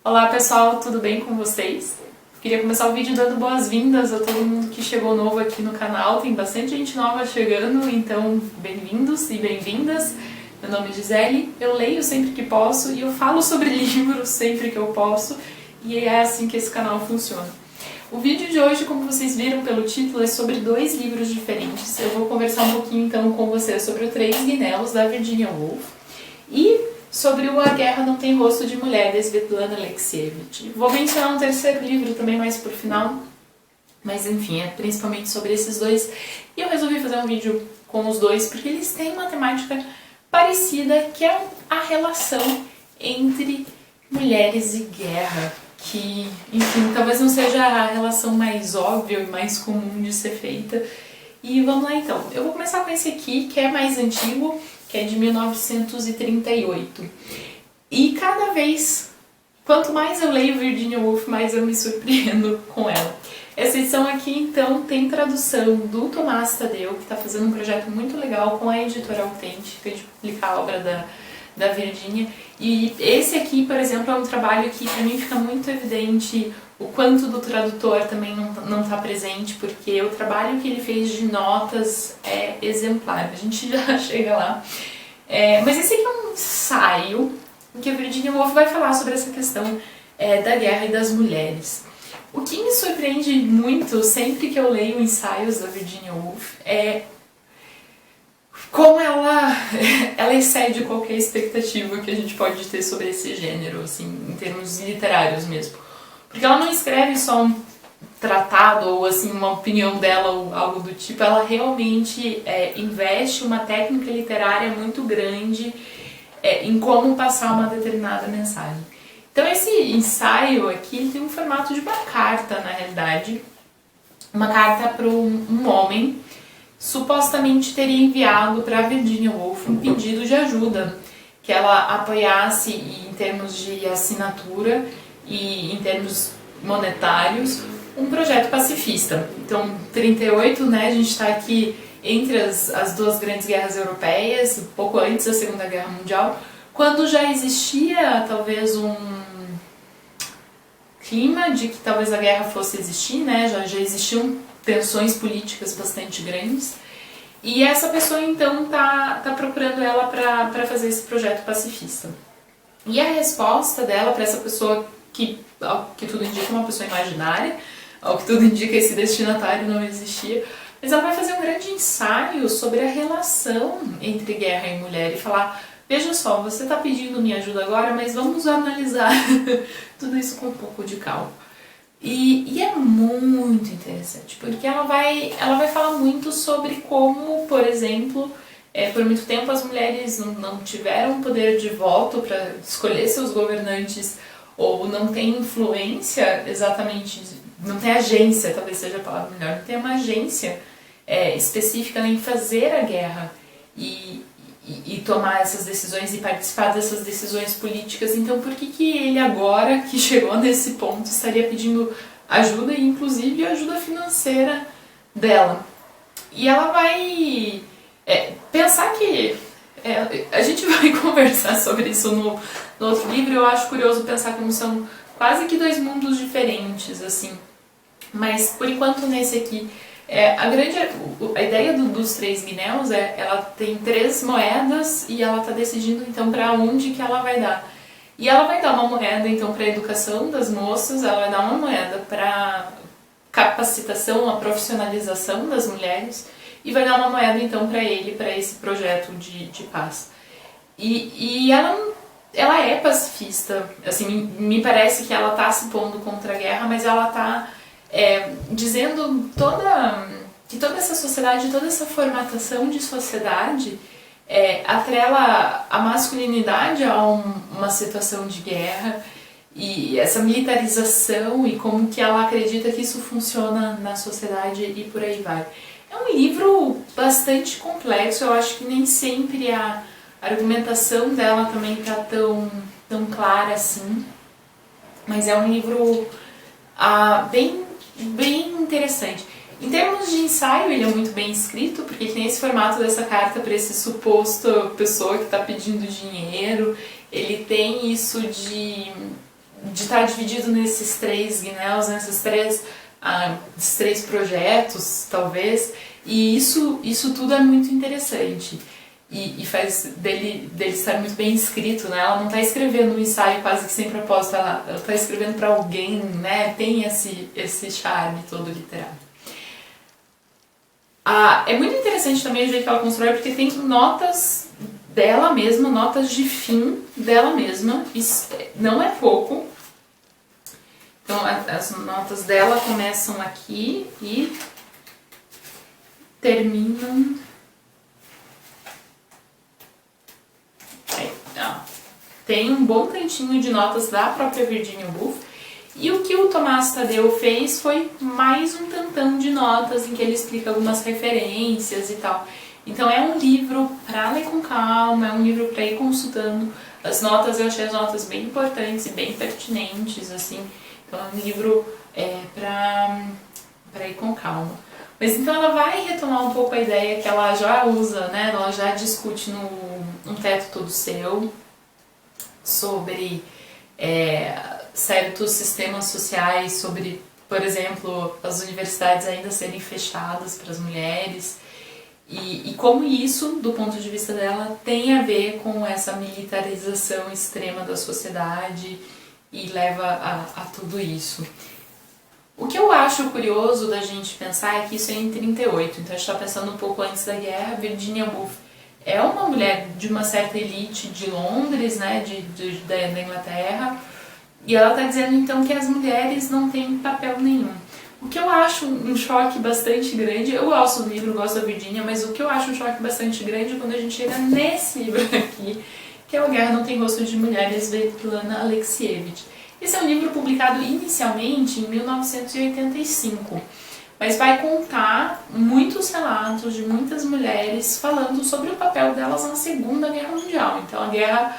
Olá pessoal, tudo bem com vocês? Queria começar o vídeo dando boas-vindas a todo mundo que chegou novo aqui no canal. Tem bastante gente nova chegando, então bem-vindos e bem-vindas. Meu nome é Gisele, eu leio sempre que posso e eu falo sobre livros sempre que eu posso, e é assim que esse canal funciona. O vídeo de hoje, como vocês viram pelo título, é sobre dois livros diferentes. Eu vou conversar um pouquinho então com vocês sobre o Três Guinelos, da Virginia Woolf, e sobre o A Guerra Não Tem Rosto de Mulher, da Svetlana Alexievich. Vou mencionar um terceiro livro também mais por final, mas enfim, é principalmente sobre esses dois. E eu resolvi fazer um vídeo com os dois porque eles têm uma temática parecida, que é a relação entre mulheres e guerra, que, enfim, talvez não seja a relação mais óbvia e mais comum de ser feita. E vamos lá então. Eu vou começar com esse aqui, que é mais antigo, que é de 1938. E cada vez, quanto mais eu leio Virginia Woolf, mais eu me surpreendo com ela. Essa edição aqui, então, tem tradução do Tomás Tadeu, que está fazendo um projeto muito legal com a editora Autêntica de publicar a obra da Virginia. E esse aqui, por exemplo, é um trabalho que para mim fica muito evidente o quanto do tradutor também não está presente, porque o trabalho que ele fez de notas é exemplar. A gente já chega lá. Mas esse aqui é um ensaio em que a Virginia Woolf vai falar sobre essa questão da guerra e das mulheres. O que me surpreende muito sempre que eu leio ensaios da Virginia Woolf é como ela excede qualquer expectativa que a gente pode ter sobre esse gênero, assim, em termos literários mesmo. Porque ela não escreve só um tratado ou assim uma opinião dela ou algo do tipo, ela realmente investe uma técnica literária muito grande em como passar uma determinada mensagem. Então esse ensaio aqui tem um formato de uma carta, na realidade, uma carta para um homem supostamente teria enviado para Virginia Woolf um pedido de ajuda, que ela apoiasse em termos de assinatura e em termos monetários um projeto pacifista. Então, 38, né, a gente está aqui entre as duas grandes guerras europeias, um pouco antes da Segunda Guerra Mundial, quando já existia talvez um clima de que talvez a guerra fosse existir, né, já existiam tensões políticas bastante grandes, e essa pessoa então tá procurando ela para fazer esse projeto pacifista. E a resposta dela para essa pessoa, que ao que tudo indica é uma pessoa imaginária, ao que tudo indica esse destinatário não existia, mas ela vai fazer um grande ensaio sobre a relação entre guerra e mulher e falar: veja só, você está pedindo minha ajuda agora, mas vamos analisar tudo isso com um pouco de calma. E é muito interessante, porque ela vai falar muito sobre como, por exemplo, por muito tempo as mulheres não tiveram poder de voto para escolher seus governantes, ou não tem influência exatamente, não tem agência, talvez seja a palavra melhor, não tem uma agência específica em fazer a guerra e tomar essas decisões e participar dessas decisões políticas. Então por que ele agora, que chegou nesse ponto, estaria pedindo ajuda, e inclusive ajuda financeira dela? E ela vai pensar que a gente vai conversar sobre isso no outro livro. Eu acho curioso pensar como são quase que dois mundos diferentes, assim. Mas por enquanto nesse aqui, a ideia dos Três Guineus ela tem 3 moedas e ela está decidindo então para onde que ela vai dar. E ela vai dar uma moeda então para a educação das moças, ela vai dar uma moeda para capacitação, a profissionalização das mulheres, e vai dar uma moeda então para esse projeto de paz. E ela é pacifista, assim, me parece que ela está se pondo contra a guerra, mas ela está dizendo que toda essa sociedade, toda essa formatação de sociedade atrela a masculinidade a uma situação de guerra, e essa militarização e como que ela acredita que isso funciona na sociedade e por aí vai. É um livro bastante complexo, eu acho que nem sempre a argumentação dela também está tão clara assim, mas é um livro bem interessante. Em termos de ensaio, ele é muito bem escrito, porque tem esse formato dessa carta para esse suposto pessoa que está pedindo dinheiro, ele tem isso de estar dividido nesses três gnéus, esses três projetos, talvez, e isso tudo é muito interessante. E faz dele estar muito bem escrito, né? Ela não está escrevendo um ensaio quase que sem propósito, ela está escrevendo para alguém, né? Tem esse charme todo literário. É muito interessante também o jeito que ela constrói, porque tem notas dela mesma, notas de fim dela mesma, isso não é pouco. Então as notas dela começam aqui e terminam... Tem um bom tantinho de notas da própria Virginia Woolf. E o que o Tomás Tadeu fez foi mais um tantão de notas em que ele explica algumas referências e tal. Então é um livro para ler com calma, é um livro para ir consultando. As notas, eu achei as notas bem importantes e bem pertinentes, assim. Então é um livro para ir com calma. Mas então ela vai retomar um pouco a ideia que ela já usa, né? Ela já discute no Um Teto Todo Seu, sobre certos sistemas sociais, sobre, por exemplo, as universidades ainda serem fechadas para as mulheres, e como isso, do ponto de vista dela, tem a ver com essa militarização extrema da sociedade e leva a tudo isso. O que eu acho curioso da gente pensar é que isso é em 38, então a gente está pensando um pouco antes da guerra. Virginia Woolf é uma mulher de uma certa elite de Londres, né, da Inglaterra, e ela está dizendo então que as mulheres não têm papel nenhum. O que eu acho um choque bastante grande, eu gosto do livro, gosto da Virginia, mas o que eu acho um choque bastante grande é quando a gente chega nesse livro aqui, que é O Guerra Não Tem Gosto de Mulheres, Svetlana Alexievich. Esse é um livro publicado inicialmente em 1985. Mas vai contar muitos relatos de muitas mulheres falando sobre o papel delas na Segunda Guerra Mundial. Então a guerra,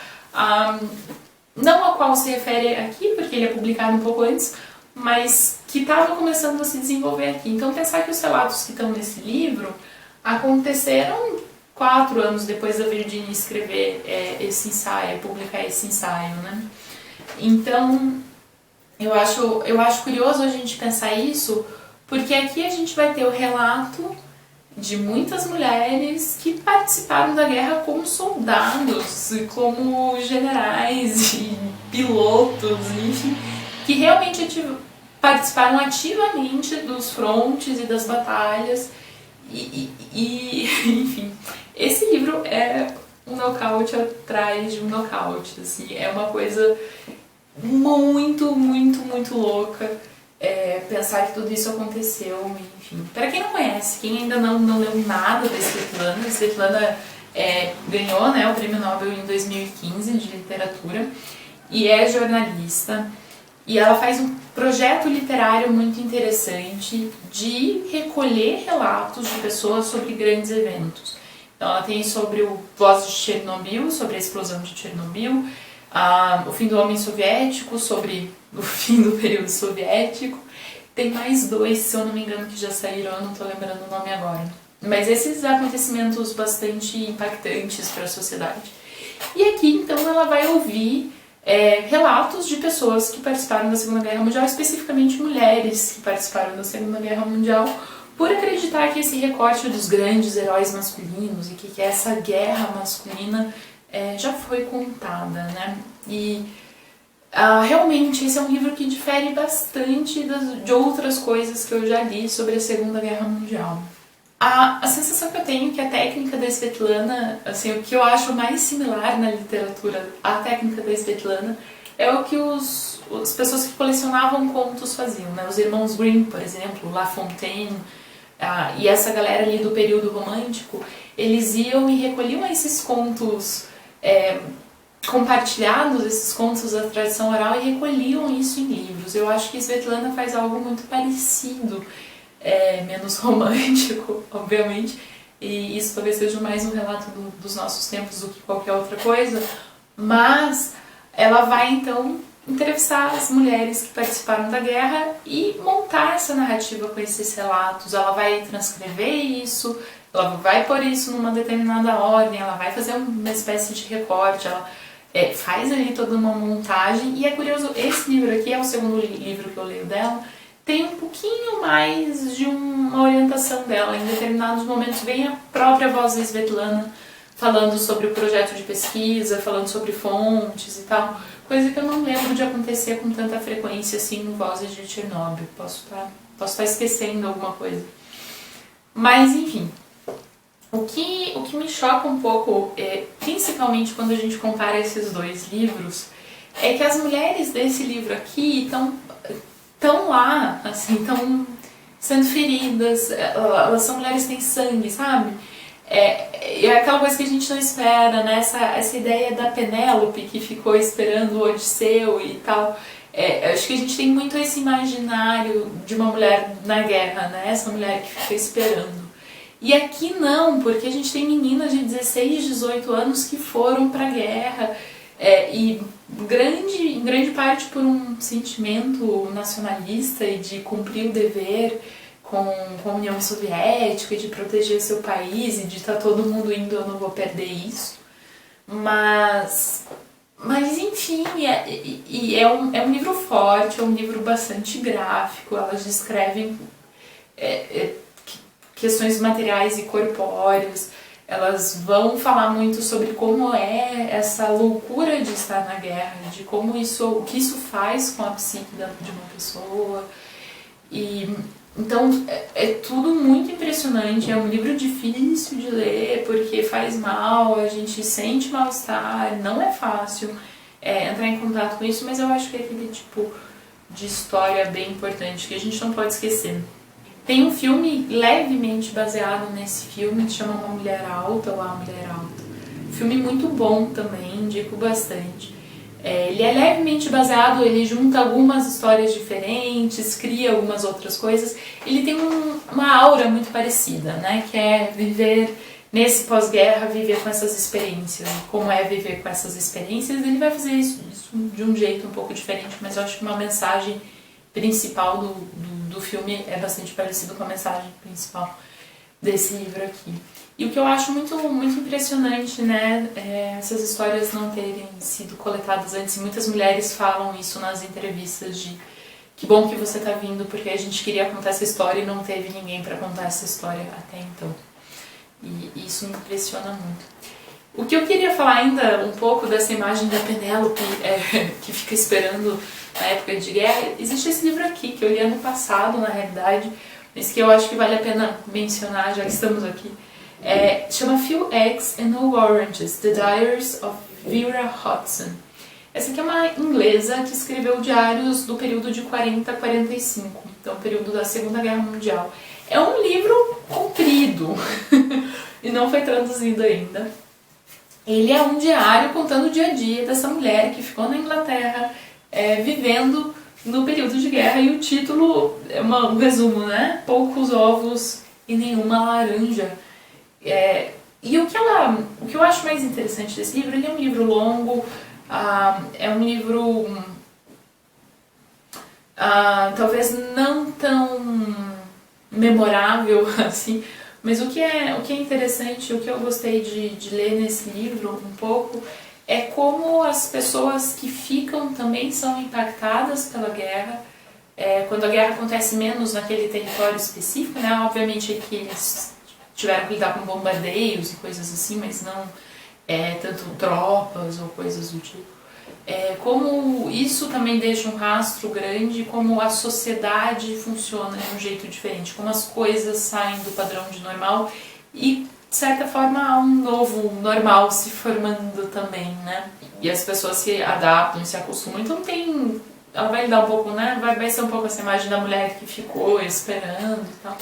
não a qual se refere aqui, porque ele é publicado um pouco antes, mas que estava começando a se desenvolver aqui. Então pensar que os relatos que estão nesse livro aconteceram 4 anos depois da Virginia escrever esse ensaio, publicar esse ensaio, né? Então eu acho curioso a gente pensar isso, porque aqui a gente vai ter o relato de muitas mulheres que participaram da guerra como soldados, como generais e pilotos, enfim, que realmente participaram ativamente dos frontes e das batalhas. Enfim, esse livro é um nocaute atrás de um nocaute, assim, é uma coisa muito, muito, muito louca. Pensar que tudo isso aconteceu, enfim. Para quem não conhece, quem ainda não leu nada da Svetlana, Svetlana ganhou, né, o Prêmio Nobel em 2015 de literatura e é jornalista, e ela faz um projeto literário muito interessante de recolher relatos de pessoas sobre grandes eventos. Então ela tem sobre o Voz de Chernobyl, sobre a explosão de Chernobyl, o fim do homem soviético, sobre o fim do período soviético. Tem mais 2, se eu não me engano, que já saíram, eu não estou lembrando o nome agora. Mas esses acontecimentos bastante impactantes para a sociedade. E aqui, então, ela vai ouvir relatos de pessoas que participaram da Segunda Guerra Mundial, especificamente mulheres que participaram da Segunda Guerra Mundial, por acreditar que esse recorte dos grandes heróis masculinos e que essa guerra masculina já foi contada, né? E realmente esse é um livro que difere bastante de outras coisas que eu já li sobre a Segunda Guerra Mundial. A sensação que eu tenho é que a técnica da Svetlana, assim, o que eu acho mais similar na literatura à técnica da Svetlana é o que as pessoas que colecionavam contos faziam, né? Os irmãos Grimm, por exemplo, La Fontaine, e essa galera ali do período romântico, eles iam e recolhiam esses contos compartilhados, esses contos da tradição oral, e recolhiam isso em livros. Eu acho que Svetlana faz algo muito parecido, menos romântico, obviamente, e isso talvez seja mais um relato dos nossos tempos do que qualquer outra coisa, mas ela vai então entrevistar as mulheres que participaram da guerra e montar essa narrativa com esses relatos. Ela vai transcrever isso, ela vai pôr isso numa determinada ordem, ela vai fazer uma espécie de recorte, faz ali toda uma montagem, e é curioso, esse livro aqui é o segundo livro que eu leio dela, tem um pouquinho mais de uma orientação dela. Em determinados momentos vem a própria voz da Svetlana falando sobre o projeto de pesquisa, falando sobre fontes e tal, coisa que eu não lembro de acontecer com tanta frequência assim no Vozes de Chernobyl. Posso estar esquecendo alguma coisa. Mas enfim, o que me choca um pouco, principalmente quando a gente compara esses dois livros, é que as mulheres desse livro aqui estão lá, assim, estão sendo feridas, elas são mulheres que têm sangue, sabe? É aquela coisa que a gente não espera, né? Essa ideia da Penélope que ficou esperando o Odisseu e tal. Acho que a gente tem muito esse imaginário de uma mulher na guerra, né? Essa mulher que fica esperando. E aqui não, porque a gente tem meninas de 16, 18 anos que foram pra guerra, e em grande parte por um sentimento nacionalista e de cumprir o dever com a União Soviética e de proteger seu país e de estar todo mundo indo, eu não vou perder isso. Mas enfim, é um livro forte, é um livro bastante gráfico, elas descrevem questões materiais e corpóreas, elas vão falar muito sobre como é essa loucura de estar na guerra, de como o que isso faz com a psique de uma pessoa. Então é tudo muito impressionante, é um livro difícil de ler porque faz mal, a gente sente mal-estar, não é fácil entrar em contato com isso, mas eu acho que é aquele tipo de história bem importante que a gente não pode esquecer. Tem um filme levemente baseado nesse filme que chama Uma Mulher Alta ou A Mulher Alta. Filme muito bom também, indico bastante. Ele é levemente baseado, ele junta algumas histórias diferentes, cria algumas outras coisas. Ele tem uma aura muito parecida, né? Que é viver nesse pós-guerra, viver com essas experiências. Como é viver com essas experiências, ele vai fazer isso de um jeito um pouco diferente, mas eu acho que uma mensagem principal do filme é bastante parecido com a mensagem principal desse livro aqui. E o que eu acho muito, muito impressionante, né, essas histórias não terem sido coletadas antes. Muitas mulheres falam isso nas entrevistas de que bom que você tá vindo, porque a gente queria contar essa história e não teve ninguém para contar essa história até então. E isso me impressiona muito. O que eu queria falar ainda um pouco dessa imagem da Penélope que fica esperando na época de guerra, existe esse livro aqui, que eu li ano passado, na realidade, mas que eu acho que vale a pena mencionar, já que estamos aqui. Chama Few Eggs and No Oranges, The Diaries of Vera Hodgson. Essa aqui é uma inglesa que escreveu diários do período de 40 a 45, então período da Segunda Guerra Mundial. É um livro comprido e não foi traduzido ainda. Ele é um diário contando o dia a dia dessa mulher que ficou na Inglaterra vivendo no período de guerra, e o título é um resumo, né? Poucos ovos e nenhuma laranja. E o que eu acho mais interessante desse livro, ele é um livro longo, é um livro talvez não tão memorável assim, mas o que é interessante, o que eu gostei de ler nesse livro um pouco, é como as pessoas que ficam também são impactadas pela guerra, quando a guerra acontece menos naquele território específico, né? Obviamente que eles tiveram que lidar com bombardeios e coisas assim, mas não tanto tropas ou coisas do tipo. Como isso também deixa um rastro grande, como a sociedade funciona de um jeito diferente, como as coisas saem do padrão de normal e, de certa forma, há um novo normal se formando também, né? E as pessoas se adaptam e se acostumam, então ela vai lidar um pouco, né? Vai ser um pouco essa imagem da mulher que ficou esperando e tal.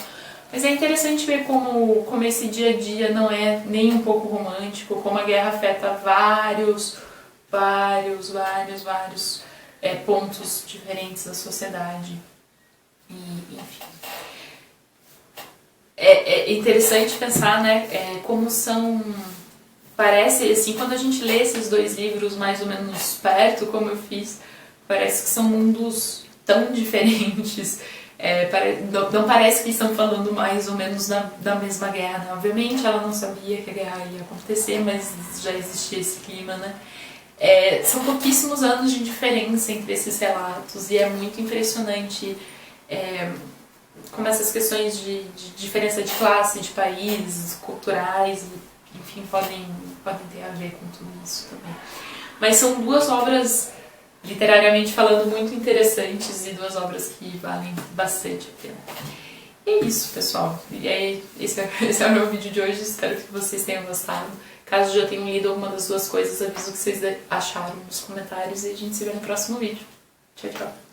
Mas é interessante ver como esse dia a dia não é nem um pouco romântico, como a guerra afeta vários pontos diferentes da sociedade. E, enfim. É interessante pensar, né, como são... Parece, assim, quando a gente lê esses dois livros mais ou menos perto, como eu fiz, parece que são mundos tão diferentes. Não parece que estão falando mais ou menos da mesma guerra, né? Obviamente ela não sabia que a guerra ia acontecer, mas já existia esse clima, né? São pouquíssimos anos de diferença entre esses relatos e é muito impressionante como essas questões de diferença de classe, de país, culturais, enfim, podem ter a ver com tudo isso também. Mas são duas obras, literariamente falando, muito interessantes e duas obras que valem bastante a pena. E é isso, pessoal. Esse é o meu vídeo de hoje, espero que vocês tenham gostado. Caso já tenham lido alguma das duas coisas, aviso o que vocês acharam nos comentários e a gente se vê no próximo vídeo. Tchau, tchau.